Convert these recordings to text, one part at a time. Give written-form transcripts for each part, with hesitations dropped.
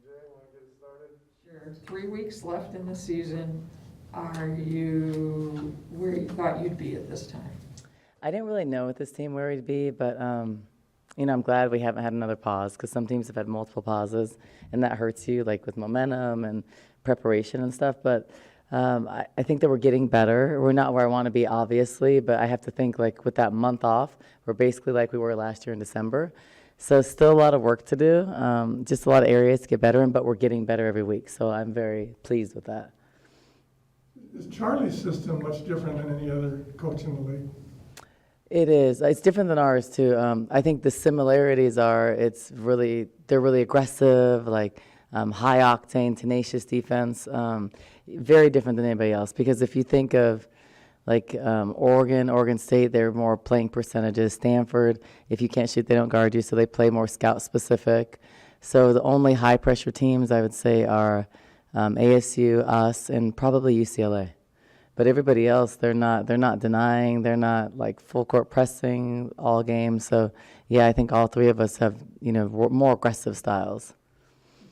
Want to get it started? Sure. 3 weeks left in the season. Are you where you thought you'd be at this time? I didn't really know with this team where we'd be, but I'm glad we haven't had another pause because some teams have had multiple pauses, and that hurts you, like with momentum and preparation and stuff. But I think that we're getting better. We're not where I want to be, obviously, but I have to think like with that month off, we're basically like we were last year in December. So still a lot of work to do, just a lot of areas to get better in, but we're getting better every week. So I'm very pleased with that. Is Charlie's system much different than any other coach in the league? It is. It's different than ours too. I think the similarities are they're really aggressive, like high octane, tenacious defense. Very different than anybody else. Because if you think of like Oregon State, they're more playing percentages. Stanford, if you can't shoot, they don't guard you, so they play more scout specific. So the only high pressure teams I would say are ASU, us, and probably UCLA. But everybody else, they're not denying, they're not like full court pressing all games. So yeah, I think all three of us have more aggressive styles. Does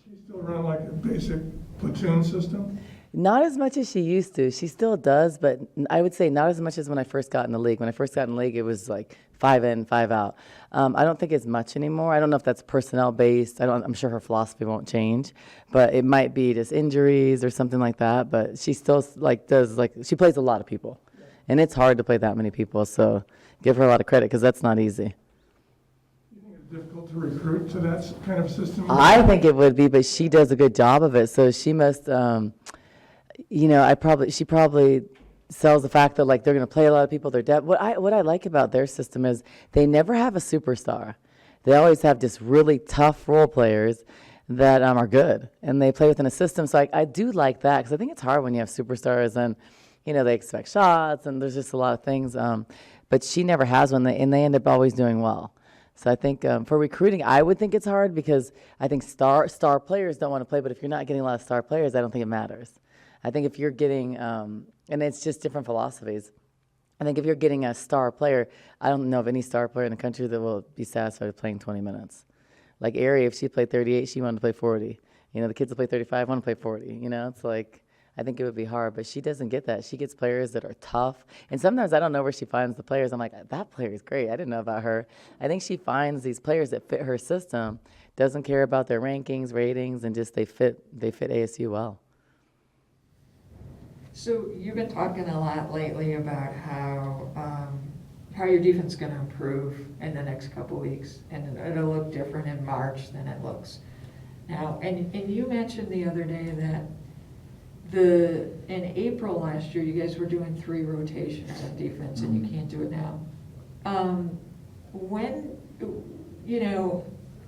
she still run like a basic platoon system? Not as much as she used to. She still does, but I would say not as much as when I first got in the league. When I first got in the league, it was like 5 in, 5 out. I don't think it's much anymore. I don't know if that's personnel based. I'm sure her philosophy won't change, but it might be just injuries or something like that. But she still she plays a lot of people, and it's hard to play that many people. So give her a lot of credit because that's not easy. Do you think it's difficult to recruit to that kind of system? I think it would be, but she does a good job of it. So she must. She probably sells the fact that like they're going to play a lot of people. They're dead. What I like about their system is they never have a superstar. They always have just really tough role players that are good, and they play within a system. So I do like that because I think it's hard when you have superstars and they expect shots and there's just a lot of things. But she never has one, and they end up always doing well. So I think for recruiting, I would think it's hard because I think star players don't want to play. But if you're not getting a lot of star players, I don't think it matters. I think if you're getting, and it's just different philosophies. I think if you're getting a star player, I don't know of any star player in the country that will be satisfied with playing 20 minutes. Like Ari, if she played 38, she wanted to play 40. The kids that play 35 want to play 40. It's like, I think it would be hard, but she doesn't get that. She gets players that are tough. And sometimes I don't know where she finds the players. I'm like, that player is great. I didn't know about her. I think she finds these players that fit her system, doesn't care about their rankings, ratings, and just they fit ASU well. So you've been talking a lot lately about how your defense is going to improve in the next couple weeks, and it'll look different in March than it looks now. And you mentioned the other day that in April last year, you guys were doing 3 rotations on defense, and you can't do it now. When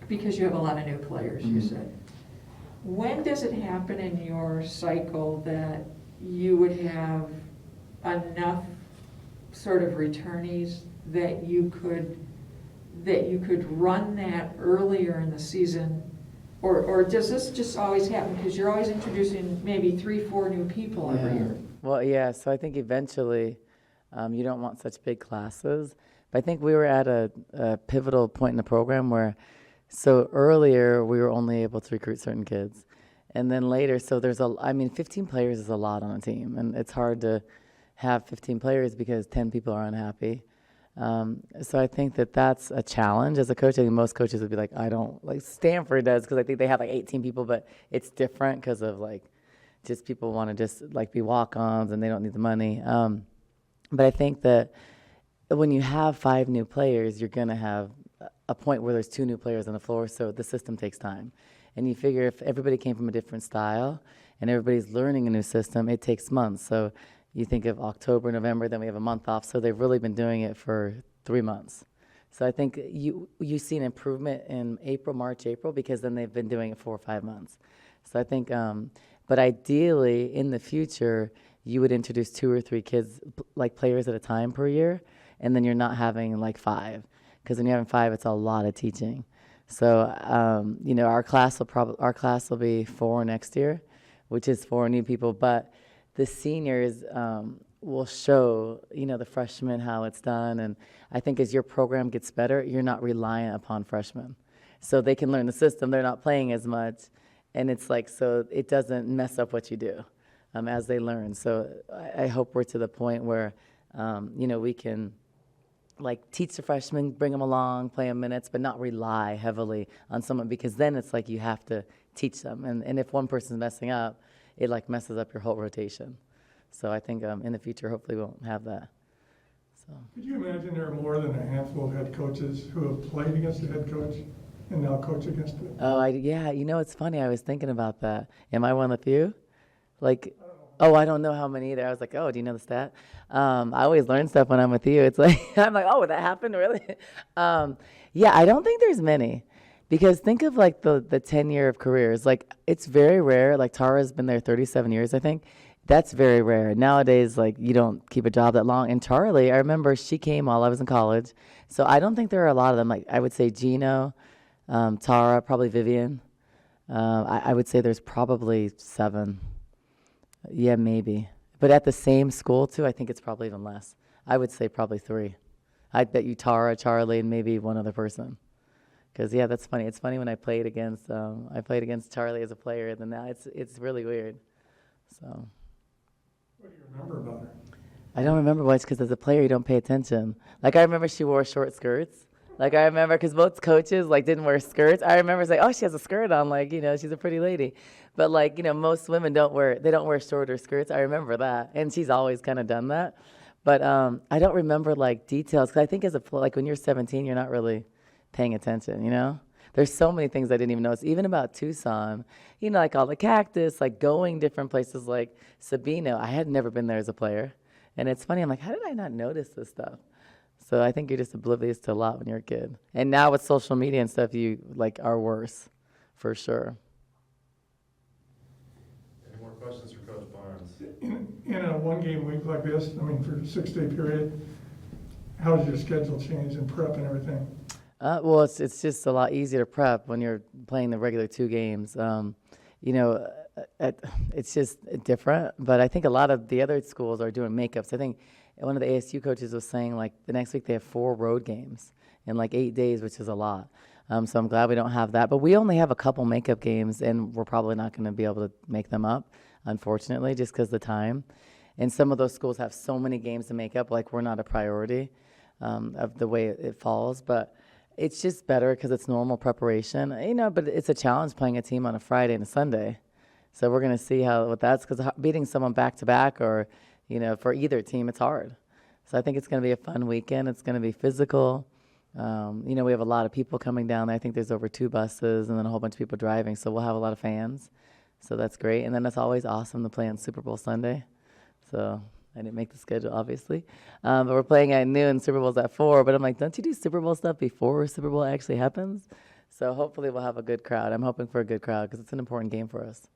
because you have a lot of new players, you said. When does it happen in your cycle that you would have enough sort of returnees that you could run that earlier in the season, or does this just always happen because you're always introducing maybe 3-4 new people every year? Well, yeah. So I think eventually, you don't want such big classes. But I think we were at a pivotal point in the program where, so earlier we were only able to recruit certain kids. And then later, so 15 players is a lot on a team, and it's hard to have 15 players because 10 people are unhappy. So I think that's a challenge as a coach. I think most coaches would be like, I don't, like Stanford does, because I think they have like 18 people, but it's different because of like, just people want to just like be walk-ons and they don't need the money. But I think that when you have 5 new players, you're going to have a point where there's 2 new players on the floor, so the system takes time. And you figure if everybody came from a different style and everybody's learning a new system, it takes months. So you think of October, November, then we have a month off. So they've really been doing it for 3 months. So I think you see an improvement in March, April, because then they've been doing it 4 or 5 months. So I think, but ideally in the future, you would introduce 2 or 3 kids, like players at a time per year, and then you're not having like 5. Because when you're having 5, it's a lot of teaching. So, our class will be 4 next year, which is 4 new people. But the seniors will show, the freshmen how it's done. And I think as your program gets better, you're not reliant upon freshmen. So they can learn the system. They're not playing as much. And it's like, so it doesn't mess up what you do as they learn. So I hope we're to the point where, we can like teach the freshmen, bring them along, play them minutes, but not rely heavily on someone, because then it's like you have to teach them. And if one person's messing up, it like messes up your whole rotation. So I think in the future, hopefully we won't have that. So. Could you imagine there are more than a handful of head coaches who have played against the head coach and now coach against it? Oh, yeah, it's funny. I was thinking about that. Am I one of the few? Like, oh, I don't know how many either. I was like, oh, do you know the stat? I always learn stuff when I'm with you. It's like, I'm like, oh, that happened, really? Yeah, I don't think there's many. Because think of like the tenure of careers. Like, it's very rare. Like, Tara's been there 37 years, I think. That's very rare. Nowadays, like, you don't keep a job that long. And Charlie, I remember she came while I was in college. So I don't think there are a lot of them. Like, I would say Gino, Tara, probably Vivian. I would say there's probably 7. Yeah, maybe. But at the same school, too, I think it's probably even less. I would say probably 3. I'd bet you Tara, Charlie, and maybe one other person. Because, yeah, that's funny. It's funny when I played against Charlie as a player, and then now it's really weird. So. What do you remember about her? I don't remember much because as a player, you don't pay attention. Like, I remember she wore short skirts. Like, I remember because most coaches, like, didn't wear skirts. I remember saying, oh, she has a skirt on. Like, she's a pretty lady. But, like, most women don't wear shorter skirts. I remember that. And she's always kind of done that. But I don't remember, like, details. Because I think like, when you're 17, you're not really paying attention, There's so many things I didn't even notice, even about Tucson, like all the cactus, like going different places like Sabino. I had never been there as a player. And it's funny, I'm like, how did I not notice this stuff? So I think you're just oblivious to a lot when you're a kid. And now with social media and stuff, you like are worse, for sure. Any more questions for Coach Barnes? In a one-game week like this, I mean, for a 6-day period, how does your schedule change and prep and everything? Well, it's just a lot easier to prep when you're playing the regular 2 games. It's just different. But I think a lot of the other schools are doing makeups. I think one of the ASU coaches was saying, like, the next week they have 4 road games in, like, 8 days, which is a lot. So I'm glad we don't have that. But we only have a couple makeup games, and we're probably not going to be able to make them up, unfortunately, just because of the time. And some of those schools have so many games to make up, like, we're not a priority of the way it falls. But it's just better because it's normal preparation, but it's a challenge playing a team on a Friday and a Sunday. So we're going to see what that's, because beating someone back to back or, for either team, it's hard. So I think it's going to be a fun weekend. It's going to be physical. We have a lot of people coming down there. I think there's over 2 buses and then a whole bunch of people driving. So we'll have a lot of fans. So that's great. And then it's always awesome to play on Super Bowl Sunday. So I didn't make the schedule, obviously. But we're playing at noon, Super Bowl's at 4. But I'm like, don't you do Super Bowl stuff before Super Bowl actually happens? So hopefully we'll have a good crowd. I'm hoping for a good crowd because it's an important game for us.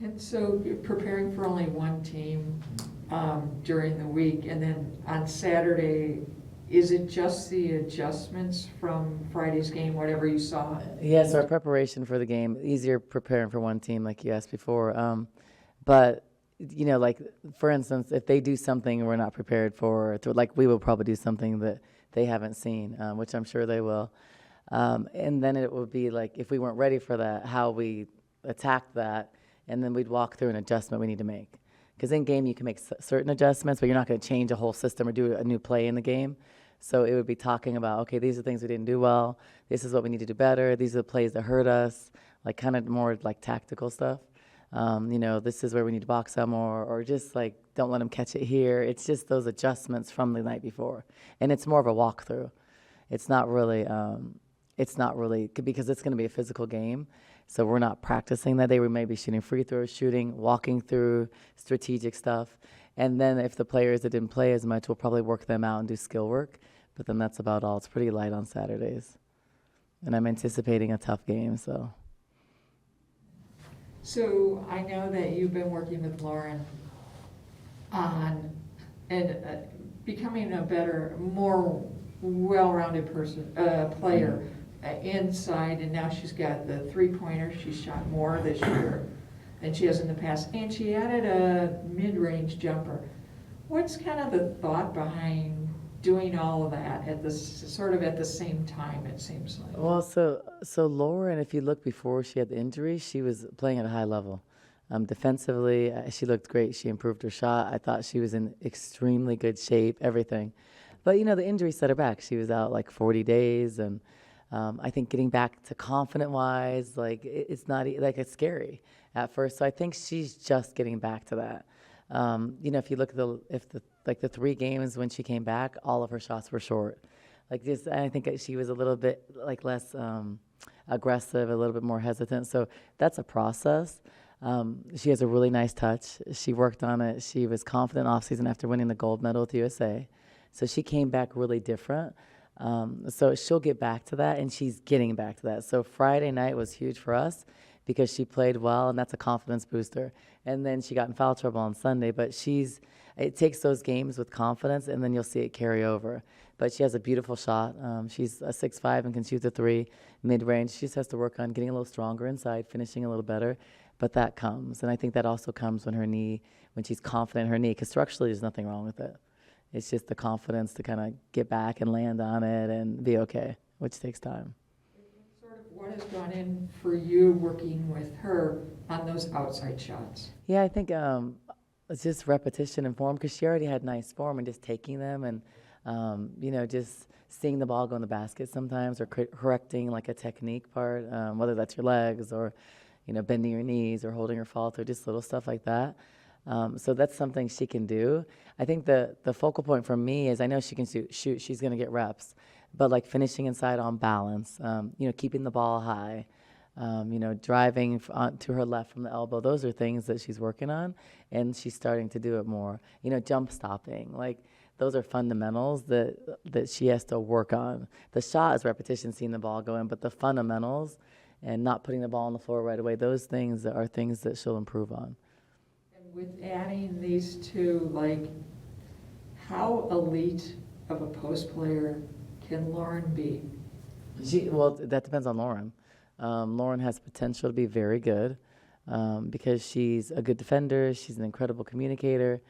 And so you're preparing for only one team during the week, and then on Saturday, is it just the adjustments from Friday's game, whatever you saw? Yes, our preparation for the game, easier preparing for one team like you asked before. But like, for instance, if they do something we're not prepared for, like we will probably do something that they haven't seen, which I'm sure they will. And then it would be like, if we weren't ready for that, how we attack that, and then we'd walk through an adjustment we need to make. Because in game, you can make certain adjustments, but you're not going to change a whole system or do a new play in the game. So it would be talking about, okay, these are things we didn't do well. This is what we need to do better. These are the plays that hurt us, like kind of more like tactical stuff. This is where we need to box out more, or just like, don't let them catch it here. It's just those adjustments from the night before. And it's more of a walkthrough. It's not really, because it's going to be a physical game. So we're not practicing that day. We may be shooting free throws, walking through strategic stuff. And then if the players that didn't play as much, we'll probably work them out and do skill work. But then that's about all. It's pretty light on Saturdays. And I'm anticipating a tough game, so. So I know that you've been working with Lauren on becoming a better, more well-rounded player inside, and now she's got the 3-pointer. She's shot more this year than she has in the past, and she added a mid-range jumper. What's kind of the thought behind doing all of that at the, sort of at the same time, it seems like. Well, so Lauren, if you look before she had the injury, she was playing at a high level. Defensively, she looked great. She improved her shot. I thought she was in extremely good shape, everything. But, the injury set her back. She was out like 40 days. And I think getting back to confident-wise, like, it's not, like, it's scary at first. So I think she's just getting back to that. If you look at the 3 games when she came back, all of her shots were short. Like, just, I think that she was a little bit, like, less aggressive, a little bit more hesitant. So that's a process. She has a really nice touch. She worked on it. She was confident off season after winning the gold medal with USA. So she came back really different. So she'll get back to that, and she's getting back to that. So Friday night was huge for us because she played well, and that's a confidence booster. And then she got in foul trouble on Sunday, but it takes those games with confidence, and then you'll see it carry over. But she has a beautiful shot. She's a 6'5" and can shoot the 3 mid-range. She just has to work on getting a little stronger inside, finishing a little better. But that comes, and I think that also comes when she's confident in her knee, because structurally there's nothing wrong with it. It's just the confidence to kind of get back and land on it and be okay, which takes time. Sort of what has gone in for you working with her on those outside shots? Yeah, I think it's just repetition and form, because she already had nice form, and just taking them and, just seeing the ball go in the basket sometimes, or correcting like a technique part, whether that's your legs or, bending your knees or holding your fall through, just little stuff like that. So that's something she can do. I think the focal point for me is I know she can shoot. She's going to get reps. But like finishing inside on balance, keeping the ball high, driving to her left from the elbow. Those are things that she's working on, and she's starting to do it more. Jump stopping. Like, those are fundamentals that she has to work on. The shot is repetition, seeing the ball go in, but the fundamentals and not putting the ball on the floor right away, those things are things that she'll improve on. And with adding these two, like, how elite of a post player can Lauren be? Well, that depends on Lauren. Lauren has potential to be very good because she's a good defender. She's an incredible communicator.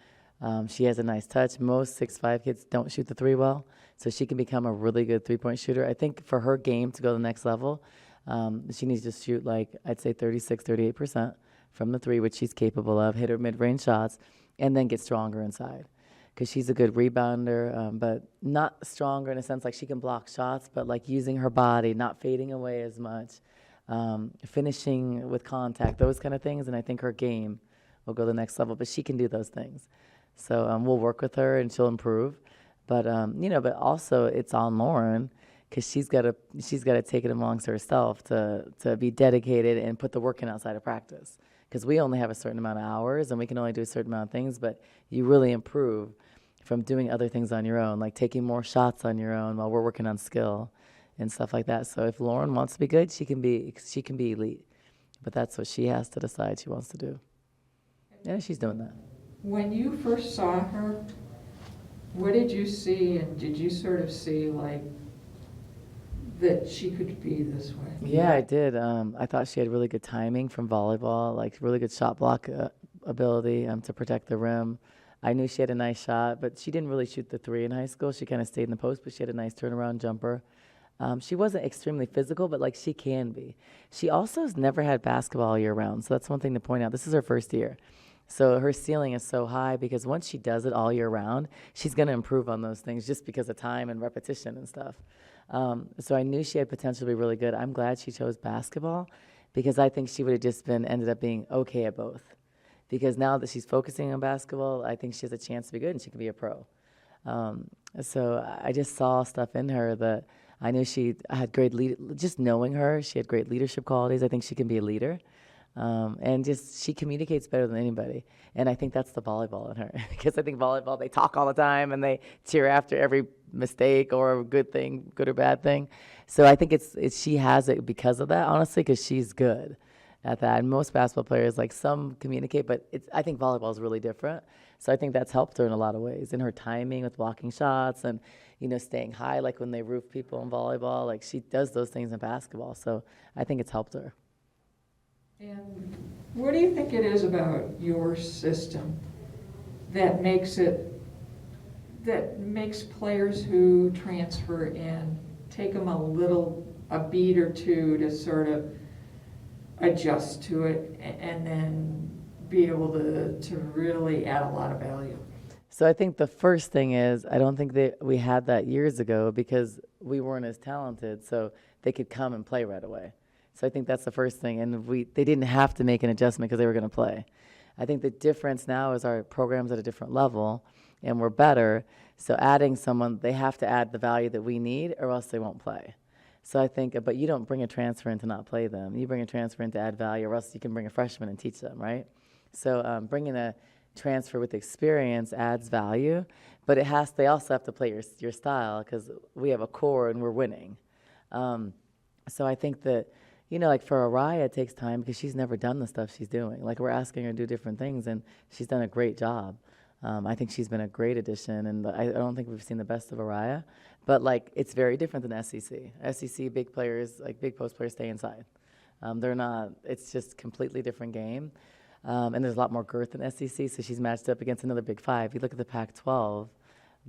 She has a nice touch. Most 6'5" kids don't shoot the 3 well, so she can become a really good 3-point shooter. I think for her game to go to the next level, she needs to shoot, like, I'd say 36, 38% from the 3, which she's capable of, hit her mid-range shots, and then get stronger inside. Because she's a good rebounder, but not stronger in a sense like she can block shots, but like using her body, not fading away as much, finishing with contact, those kind of things. And I think her game will go to the next level, but she can do those things. So we'll work with her, and she'll improve. But but also it's on Lauren, because she's got to take it amongst herself to be dedicated and put the work in outside of practice. Because we only have a certain amount of hours, and we can only do a certain amount of things, but you really improve from doing other things on your own, like taking more shots on your own while we're working on skill and stuff like that. So if Lauren wants to be good, she can be elite. But that's what she has to decide she wants to do. Yeah, she's doing that. When you first saw her, what did you see, and did you sort of see, like, that she could be this way? Yeah, I did. I thought she had really good timing from volleyball, like really good shot block ability to protect the rim. I knew she had a nice shot, but she didn't really shoot the 3 in high school. She kind of stayed in the post, but she had a nice turnaround jumper. She wasn't extremely physical, but like she can be. She also has never had basketball all year round, so that's one thing to point out. This is her first year. So her ceiling is so high because once she does it all year round, she's going to improve on those things just because of time and repetition and stuff. So I knew she had potential to be really good. I'm glad she chose basketball because I think she would have just ended up being okay at both. Because now that she's focusing on basketball, I think she has a chance to be good and she can be a pro. So I just saw stuff in her that I knew she had just knowing her, she had great leadership qualities. I think she can be a leader. And just she communicates better than anybody. And I think that's the volleyball in her. Because I think volleyball, they talk all the time and they cheer after every mistake or a good thing, good or bad thing. So I think she has it because of that, honestly, because she's good at that. And most basketball players, like some communicate, but I think volleyball is really different. So I think that's helped her in a lot of ways. In her timing with blocking shots and, staying high, like when they roof people in volleyball, like she does those things in basketball. So I think it's helped her. And what do you think it is about your system that makes it that makes players who transfer in take them a beat or two to sort of adjust to it and then be able to really add a lot of value? So I think the first thing is, I don't think that we had that years ago because we weren't as talented, so they could come and play right away. So I think that's the first thing, and they didn't have to make an adjustment because they were going to play. I think the difference now is our program's at a different level, and we're better. So adding someone, they have to add the value that we need, or else they won't play. So I think, but you don't bring a transfer in to not play them. You bring a transfer in to add value, or else you can bring a freshman and teach them, right? So bringing a transfer with experience adds value, but they also have to play your style because we have a core and we're winning. So I think that, like for Araya, it takes time because she's never done the stuff she's doing. Like we're asking her to do different things, and she's done a great job. I think she's been a great addition, and I don't think we've seen the best of Araya, but like it's very different than SEC. SEC big players, like big post players, stay inside. They're not. It's just completely different game. And there's a lot more girth in SEC, so she's matched up against another Big Five. If you look at the Pac-12,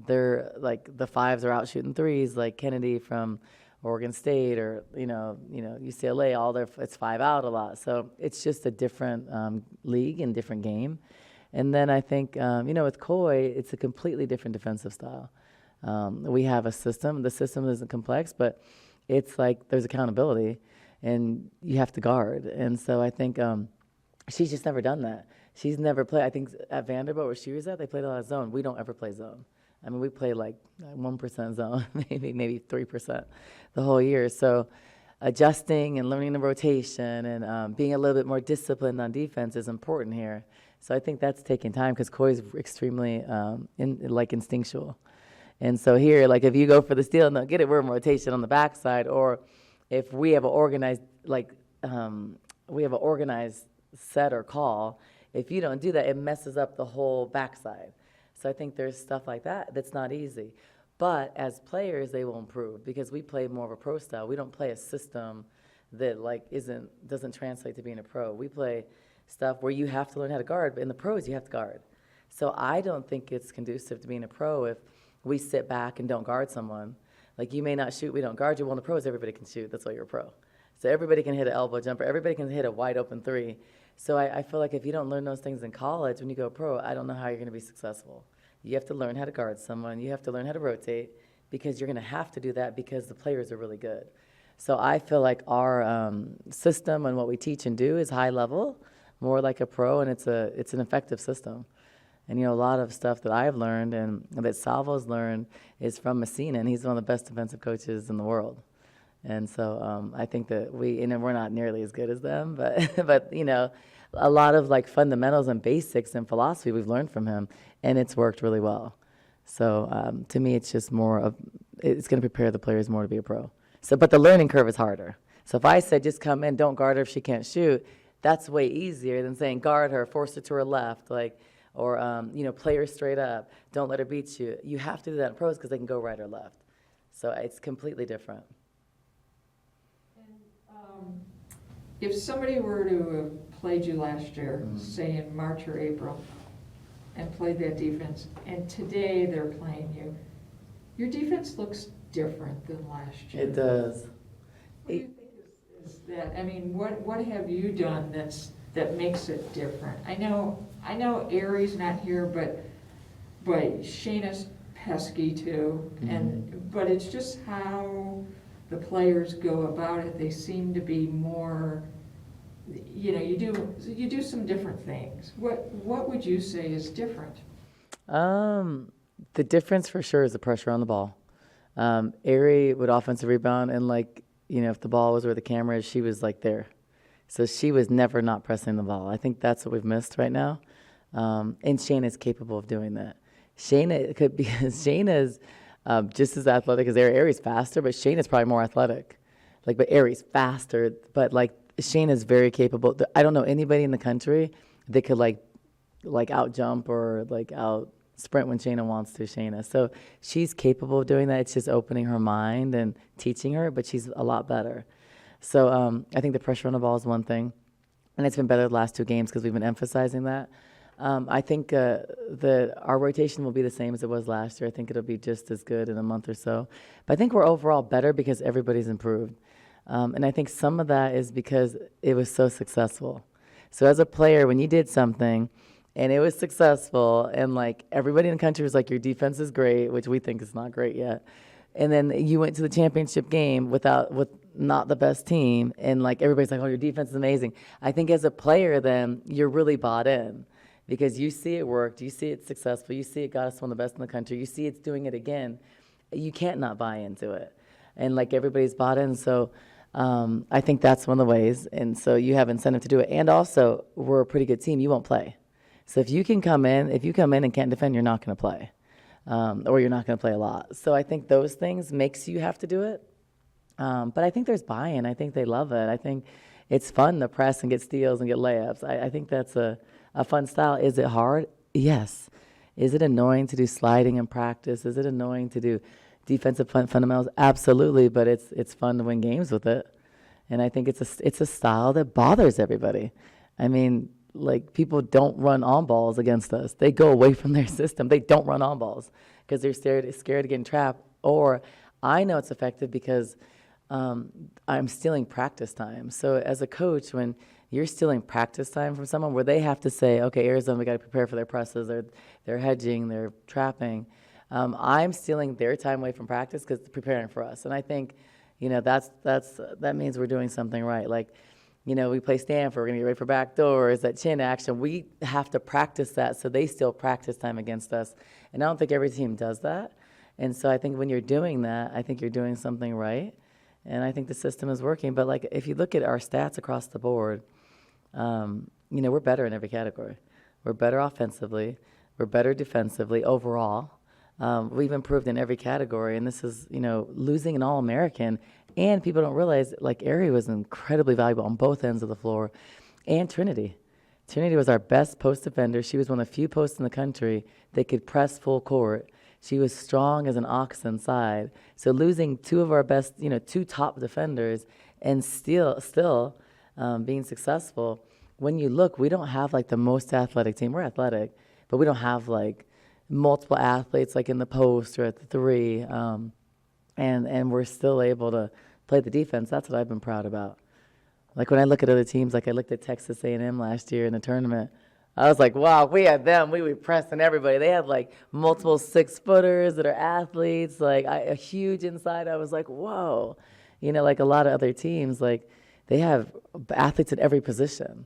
they're like the fives are out shooting threes, like Kennedy from Oregon State or UCLA. It's 5 out a lot, so it's just a different league and different game. And then I think with Coy, it's a completely different defensive style. We have a system. The system isn't complex, but it's like there's accountability, and you have to guard. And so I think. She's just never done that. She's never played. I think at Vanderbilt, where she was at, they played a lot of zone. We don't ever play zone. I mean, we play like 1% zone, maybe 3% the whole year. So adjusting and learning the rotation and being a little bit more disciplined on defense is important here. So I think that's taking time because Coy's extremely instinctual. And so here, like if you go for the steal and don't get it, we're in rotation on the backside. Or if we have an organized, set or call, if you don't do that, it messes up the whole backside. So I think there's stuff like that that's not easy. But as players, they will improve because we play more of a pro style. We don't play a system that doesn't translate to being a pro. We play stuff where you have to learn how to guard, but in the pros, you have to guard. So I don't think it's conducive to being a pro if we sit back and don't guard someone. Like you may not shoot, we don't guard you. Well, in the pros, everybody can shoot. That's why you're a pro. So everybody can hit an elbow jumper. Everybody can hit a wide open three. So I feel like if you don't learn those things in college, when you go pro, I don't know how you're going to be successful. You have to learn how to guard someone. You have to learn how to rotate because you're going to have to do that because the players are really good. So I feel like our system and what we teach and do is high level, more like a pro, and it's an effective system. And a lot of stuff that I've learned and that Salvo's learned is from Messina, and he's one of the best defensive coaches in the world. And so I think that we're not nearly as good as them, but a lot of like fundamentals and basics and philosophy we've learned from him, and it's worked really well. So to me, it's just it's going to prepare the players more to be a pro. So, but the learning curve is harder. So if I said just come in, don't guard her if she can't shoot, that's way easier than saying guard her, force her to her left, or play her straight up, don't let her beat you. You have to do that in pros because they can go right or left. So it's completely different. If somebody were to have played you last year, say in March or April, and played that defense, and today they're playing you, your defense looks different than last year. It does. What do you think is that? I mean, what have you done that makes it different? I know Aries not here, but Shayna's pesky too, but it's just how the players go about it. They seem to be more, you do some different things. What would you say is different? The difference for sure is the pressure on the ball. Ari would offensive rebound, and if the ball was where the camera is, she was there. So she was never not pressing the ball. I think that's what we've missed right now. And Shayna's capable of doing that. Shayna's just as athletic as Ari. Ari's faster, but Shayna's probably more athletic. But Ari's faster, but Shayna's very capable. I don't know anybody in the country that could out jump or out sprint when Shayna wants to. Shayna, so she's capable of doing that. It's just opening her mind and teaching her, but she's a lot better. So I think the pressure on the ball is one thing, and it's been better the last 2 games because we've been emphasizing that. I think that our rotation will be the same as it was last year. I think it'll be just as good in a month or so. But I think we're overall better because everybody's improved. And I think some of that is because it was so successful. So as a player, when you did something and it was successful and like everybody in the country was like, your defense is great, which we think is not great yet. And then you went to the championship game with not the best team, and like everybody's like, oh, your defense is amazing. I think as a player then you're really bought in because you see it worked, you see it's successful, you see it got us one of the best in the country, you see it's doing it again. You can't not buy into it. And like everybody's bought in, so I think that's one of the ways. And so you have incentive to do it. And also, we're a pretty good team, you won't play. So if you come in and can't defend, you're not going to play. Or you're not going to play a lot. So I think those things makes you have to do it. But I think there's buy-in. I think they love it. I think it's fun to press and get steals and get layups. I think that's a fun style. Is it hard? Yes. Is it annoying to do sliding in practice? Is it annoying to do defensive fundamentals? Absolutely, but it's fun to win games with it. And I think it's a style that bothers everybody. I mean, like people don't run on balls against us. They go away from their system. They don't run on balls because they're scared of getting trapped. Or I know it's effective because I'm stealing practice time. So as a coach, when you're stealing practice time from someone where they have to say, okay, Arizona, we got to prepare for their presses, they're hedging, they're trapping. I'm stealing their time away from practice because they're preparing for us. And I think, that means we're doing something right. Like, we play Stanford, we're going to get ready for back doors, that chin action. We have to practice that so they still practice time against us. And I don't think every team does that. And so I think when you're doing that, I think you're doing something right. And I think the system is working. But like if you look at our stats across the board, we're better in every category. We're better offensively. We're better defensively overall. We've improved in every category. And this is, losing an All-American. And people don't realize, like, Ari was incredibly valuable on both ends of the floor. And Trinity. Trinity was our best post defender. She was one of the few posts in the country that could press full court. She was strong as an ox inside. So losing two of our best, two top defenders and still being successful, when you look, we don't have, like, the most athletic team. We're athletic, but we don't have, like, multiple athletes, like, in the post or at the three. And we're still able to play the defense. That's what I've been proud about. Like when I look at other teams, like I looked at Texas A&M last year in the tournament, I was like, wow, we had them. We were pressing everybody. They had like multiple 6-footers that are athletes, like a huge inside. I was like, whoa. Like a lot of other teams, like they have athletes at every position.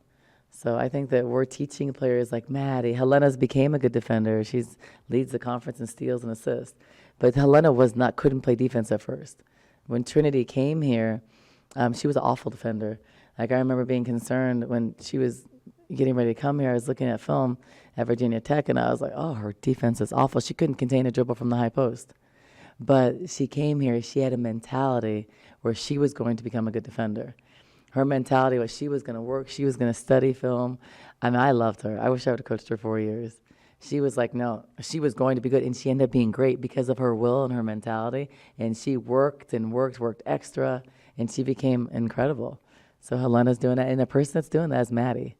So I think that we're teaching players like Maddie. Helena's became a good defender. She leads the conference in steals and assists. But Helena couldn't play defense at first. When Trinity came here, she was an awful defender. Like I remember being concerned when she was getting ready to come here. I was looking at film at Virginia Tech, and I was like, oh, her defense is awful. She couldn't contain a dribble from the high post. But she came here. She had a mentality where she was going to become a good defender. Her mentality was she was going to work. She was going to study film. I mean, I loved her. I wish I would have coached her 4 years. She was like, no, she was going to be good, and she ended up being great because of her will and her mentality, and she worked extra, and she became incredible. So Helena's doing that, and the person that's doing that is Maddie.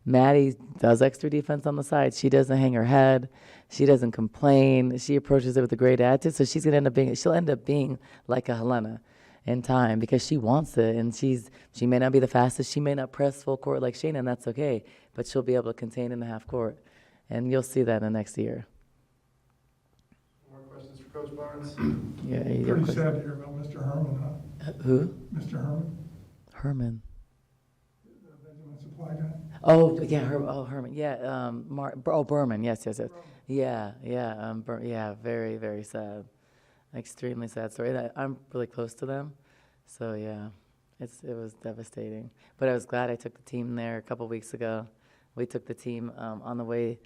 Maddie does extra defense on the side. She doesn't hang her head. She doesn't complain. She approaches it with a great attitude, so she'll end up being like a Helena in time because she wants it, and she may not be the fastest. She may not press full court like Shayna, and that's okay, but she'll be able to contain in the half court. And you'll see that in the next year. More questions for Coach Barnes? Yeah, Pretty sad to hear about Mr. Herman, huh? Who? Mr. Herman, Herman. the Benjamin supply guy. Oh, yeah, Herman. Yeah, Berman. Yes. Yeah. Yeah, very, very sad. Extremely sad story. I'm really close to them. So, yeah, it was devastating. But I was glad I took the team there a couple weeks ago. We took the team on the way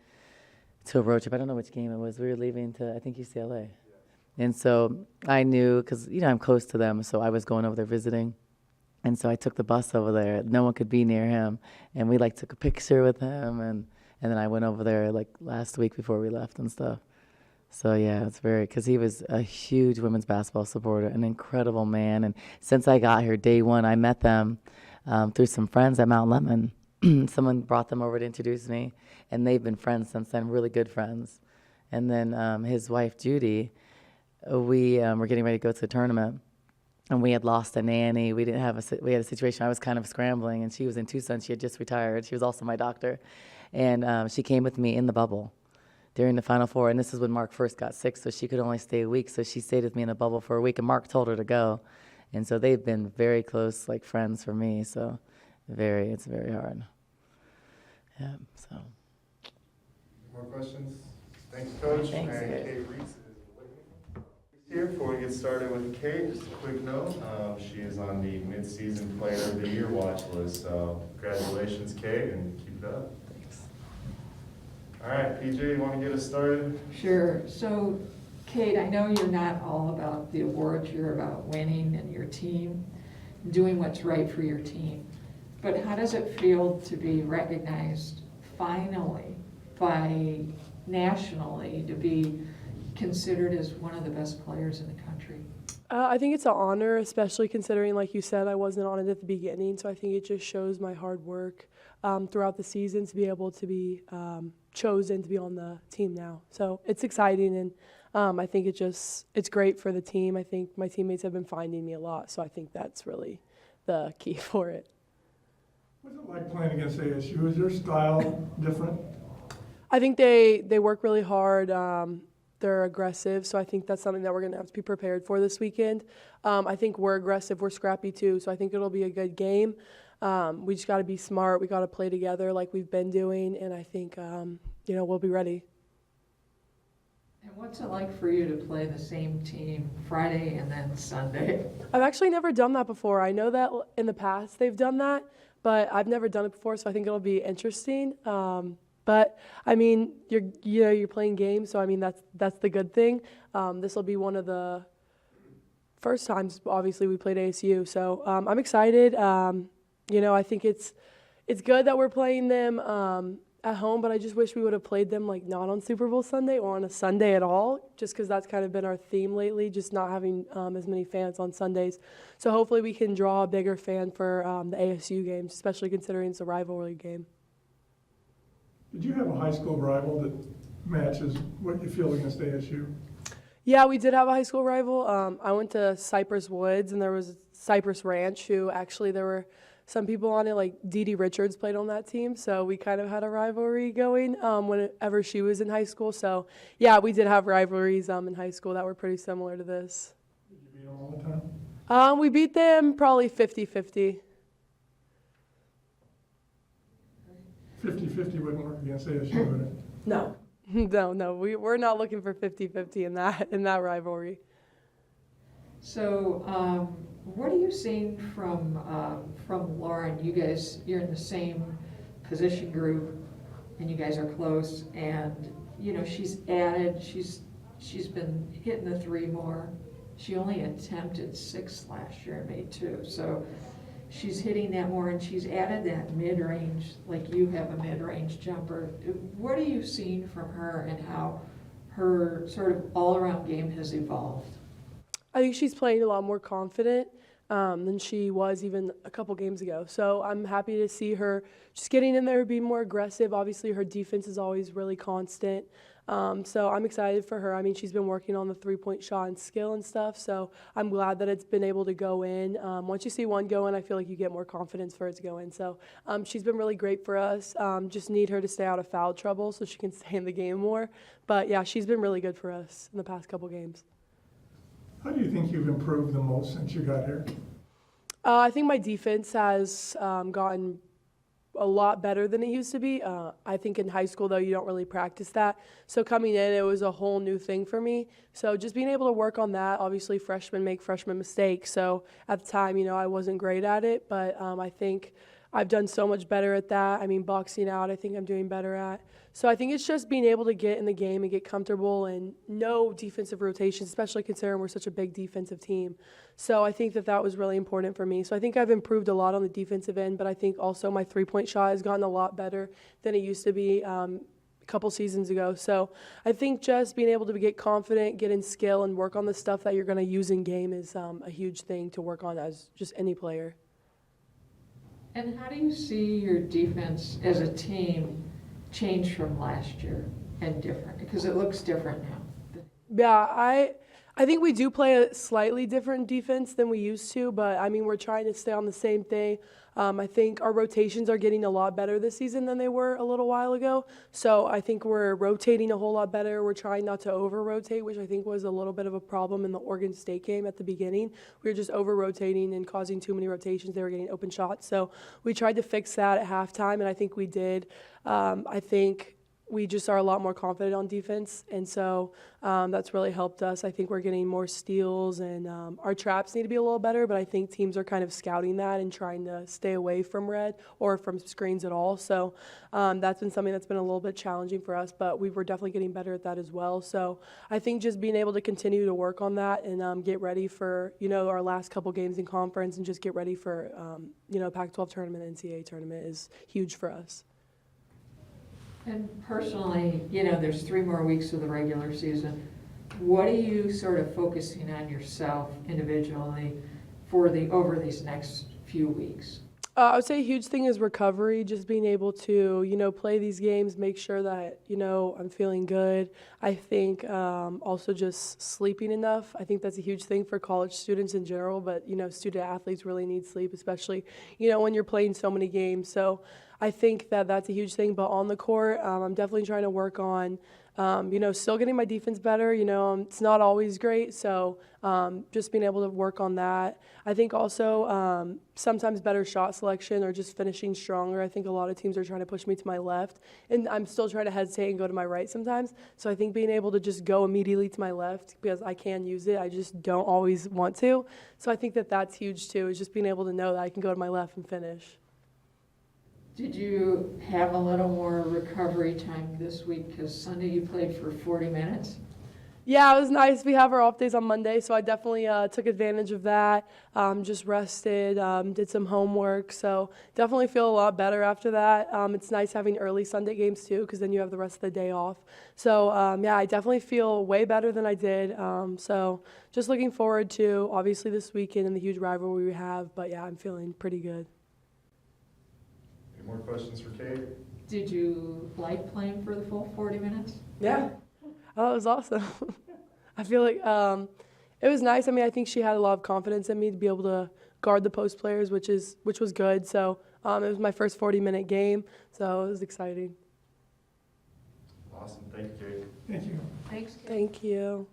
to a road trip. I don't know which game it was. We were leaving to, I think, UCLA. Yeah. And so I knew, because, I'm close to them, so I was going over there visiting. And so I took the bus over there. No one could be near him. And we, took a picture with him. And then I went over there, last week before we left and stuff. So, yeah, it's because he was a huge women's basketball supporter, an incredible man. And since I got here, day one, I met them through some friends at Mount Lemmon. someone brought them over to introduce me, and they've been friends since then, really good friends. And then his wife, Judy, we were getting ready to go to the tournament, and we had lost a nanny. We had a situation. I was kind of scrambling, and she was in Tucson. She had just retired. She was also my doctor, and she came with me in the bubble during the Final Four. And this is when Mark first got sick, so she could only stay a week. So she stayed with me in the bubble for a week, and Mark told her to go. And so they've been very close, like friends for me. So it's very hard. Yeah. So. More questions? Thanks, Coach. Thanks, And guys. Kate Reese is here. Before we get started with Kate, just a quick note. She is on the mid-season Player of the Year watch list. So congratulations, Kate, and keep it up. Thanks. All right, PJ, you want to get us started? Sure. So, Kate, I know you're not all about the awards. You're about winning and your team, doing what's right for your team. But how does it feel to be recognized finally nationally, to be considered as one of the best players in the country? I think it's an honor, especially considering, like you said, I wasn't on it at the beginning. So I think it just shows my hard work throughout the season to be able to be chosen to be on the team now. So it's exciting, and I think it's great for the team. I think my teammates have been finding me a lot, so I think that's really the key for it. What's it like playing against ASU? Is their style different? I think they work really hard. They're aggressive, so I think that's something that we're going to have to be prepared for this weekend. I think we're aggressive, we're scrappy too, so I think it'll be a good game. We just got to be smart. We got to play together like we've been doing, and I think we'll be ready. And what's it like for you to play the same team Friday and then Sunday? I've actually never done that before. I know that in the past they've done that, but I've never done it before, so I think it'll be interesting. But I mean, you're playing games, so I mean that's the good thing. This will be one of the first times, obviously, we played ASU, so I'm excited. I think it's good that we're playing them at home, but I just wish we would have played them like not on Super Bowl Sunday or on a Sunday at all, just because that's kind of been our theme lately, just not having as many fans on Sundays. So hopefully we can draw a bigger fan for the ASU games, especially considering it's a rivalry game. Did you have a high school rival that matches what you feel against ASU? Yeah, we did have a high school rival. I went to Cypress Woods, and there was Cypress Ranch, who actually there were some people on it, like Dee Dee Richards played on that team, so we kind of had a rivalry going whenever she was in high school. So, yeah, we did have rivalries in high school that were pretty similar to this. Did you beat them all the time? We beat them probably 50-50. 50-50 wouldn't work against ASU, would it? No. No, we're not looking for 50-50 in that rivalry. So, what are you seeing from Lauren? You're in the same position group, and you guys are close. And she's added. She's been hitting the three more. She only attempted 6 last year and made 2. So she's hitting that more, and she's added that mid-range, like you have a mid-range jumper. What are you seeing from her, and how her sort of all-around game has evolved? I think she's playing a lot more confident than she was even a couple games ago. So I'm happy to see her just getting in there, being more aggressive. Obviously, her defense is always really constant. So I'm excited for her. I mean, she's been working on the three-point shot and skill and stuff, so I'm glad that it's been able to go in. Once you see one go in, I feel like you get more confidence for it to go in. So she's been really great for us. Just need her to stay out of foul trouble so she can stay in the game more. But, yeah, she's been really good for us in the past couple games. How do you think you've improved the most since you got here? I think my defense has gotten a lot better than it used to be. I think in high school, though, you don't really practice that. So coming in, it was a whole new thing for me. So just being able to work on that. Obviously, freshmen make freshman mistakes. So at the time, I wasn't great at it. But I think I've done so much better at that. I mean, boxing out, I think I'm doing better at. So I think it's just being able to get in the game and get comfortable and know defensive rotations, especially considering we're such a big defensive team. So I think that was really important for me. So I think I've improved a lot on the defensive end, but I think also my three-point shot has gotten a lot better than it used to be a couple seasons ago. So I think just being able to get confident, get in skill, and work on the stuff that you're going to use in game is a huge thing to work on as just any player. And how do you see your defense as a team change from last year and different? Because it looks different now. Yeah, I think we do play a slightly different defense than we used to, but I mean, we're trying to stay on the same thing. I think our rotations are getting a lot better this season than they were a little while ago. So I think we're rotating a whole lot better. We're trying not to over-rotate, which I think was a little bit of a problem in the Oregon State game at the beginning. We were just over-rotating and causing too many rotations. They were getting open shots. So we tried to fix that at halftime, and I think we did. I think we just are a lot more confident on defense, and so that's really helped us. I think we're getting more steals, and our traps need to be a little better, but I think teams are kind of scouting that and trying to stay away from red or from screens at all. So that's been something that's been a little bit challenging for us, but we were definitely getting better at that as well. So I think just being able to continue to work on that and get ready for, our last couple games in conference and just get ready for, Pac-12 tournament, NCAA tournament is huge for us. And personally, there's 3 more weeks of the regular season. What are you sort of focusing on yourself individually over these next few weeks? I would say a huge thing is recovery, just being able to, play these games, make sure that, I'm feeling good. I think also just sleeping enough. I think that's a huge thing for college students in general, but, student athletes really need sleep, especially, when you're playing so many games. So I think that that's a huge thing. But on the court, I'm definitely trying to work on, still getting my defense better. It's not always great. So just being able to work on that. I think also sometimes better shot selection or just finishing stronger. I think a lot of teams are trying to push me to my left, and I'm still trying to hesitate and go to my right sometimes. So I think being able to just go immediately to my left, because I can use it, I just don't always want to. So I think that that's huge too, is just being able to know that I can go to my left and finish. Did you have a little more recovery time this week? Because Sunday you played for 40 minutes. Yeah, it was nice. We have our off days on Monday, so I definitely took advantage of that. Just rested, did some homework, so definitely feel a lot better after that. It's nice having early Sunday games too, because then you have the rest of the day off. So yeah, I definitely feel way better than I did. So just looking forward to obviously this weekend and the huge rivalry we have. But yeah, I'm feeling pretty good. Any more questions for Kate? Did you like playing for the full 40 minutes? Yeah. Oh, it was awesome. I feel like it was nice. I mean, I think she had a lot of confidence in me to be able to guard the post players, which was good. So it was my first 40-minute game, so it was exciting. Awesome. Thank you, Kate. Thank you. Thanks, Kate. Thank you.